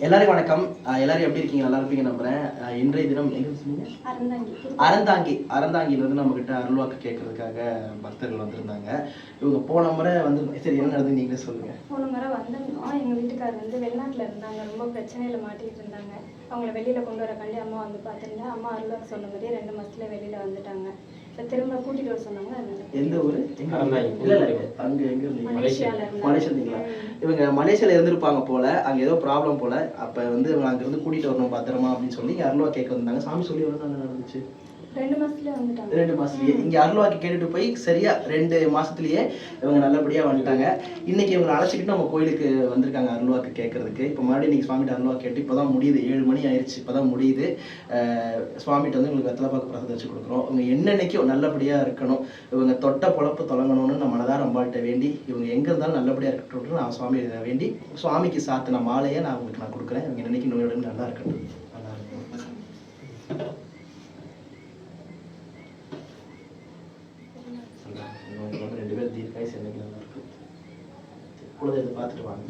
எல்லாருக்கும் வணக்கம். எல்லாரும் எப்படி இருக்கீங்க? நல்லா இருப்பீங்க நம்புறேன். இன்றைய தினம் எங்க சொன்னீங்க? அறந்தாங்கிலிருந்து நம்ம கிட்ட அருள்வாக்கு கேட்கறதுக்காக பக்தர்கள் வந்திருந்தாங்க. இவங்க போன முறை வந்து சரி என்ன நடந்து நீங்களே சொல்லுங்க. போன முறை வந்திருந்தோம். எங்க வீட்டுக்காரர் வந்து வெளிநாட்டுல இருந்தாங்க, ரொம்ப பிரச்சனையில மாட்டிட்டு இருந்தாங்க. அவங்கள வெளியில கொண்டு வரக்காண்டி அம்மா வந்து பார்த்துருந்தேன். அம்மா அருள்வாக்கு சொன்ன மாதிரி 2 மாசத்துல வெளியில வந்துட்டாங்க. இப்போ திரும்ப கூட்டிட்டு வர சொன்னாங்க. எந்த ஊரு? இல்ல அங்க எங்க இருந்தீங்க? மலேசியா. இவங்க மலேசியால இருந்திருப்பாங்க போல, அங்க ஏதோ ப்ராப்ளம் போல. அப்ப வந்து அங்க இருந்து கூட்டிட்டு வரணும் பத்திரமா அப்படின்னு சொல்லி அருள்வா கேட்க வந்தாங்க. சாமி சொல்லி எவ்வளவு நாள் நடந்துச்சு? 2 மாசத்துல வந்துட்டாங்க. 2 மாசத்துலயே இங்க அருள்வாக்கு கேட்டுட்டு போய் சரியா 2 மாசத்துலயே இவங்க நல்லபடியா வந்துட்டாங்க. இன்னைக்கு இவங்களை அழைச்சிக்கிட்டு நம்ம கோயிலுக்கு வந்திருக்காங்க அருள்வாக்கு கேட்கறதுக்கு. இப்போ மறுபடியும் இன்னைக்கு சுவாமிகிட்ட அருள்வாக்கு கேட்டு இப்போதான் முடியுது. 7 மணி ஆயிடுச்சு, இப்போதான் முடியுது. சுவாமிகிட்ட வந்து உங்களுக்கு வெத்தலைப்பாக்கு பிரசாதம் வச்சு கொடுக்குறோம். இவங்க என்னன்னைக்கும் நல்லபடியா இருக்கணும், இவங்க தொட்ட பொழப்பு தொடங்கணும்னு நம்ம மனதார அம்பாள்கிட்ட வேண்டி, இவங்க எங்க இருந்தாலும் நல்லபடியா இருக்கட்டும் நான் சுவாமி வேண்டி சுவாமிக்கு சாத்தின மாலையை நான் உங்களுக்கு நான் கொடுக்குறேன். இவங்க என்னைக்கு நோயுடன் நல்லா இருக்கட்டும். நல்லா இருக்கும். உங்களுக்கு 2 பேர் தீர்க்காய் சென்னைக்கு நல்லா இருக்கும். குலதெய்வத்தை பார்த்துட்டு வாங்க.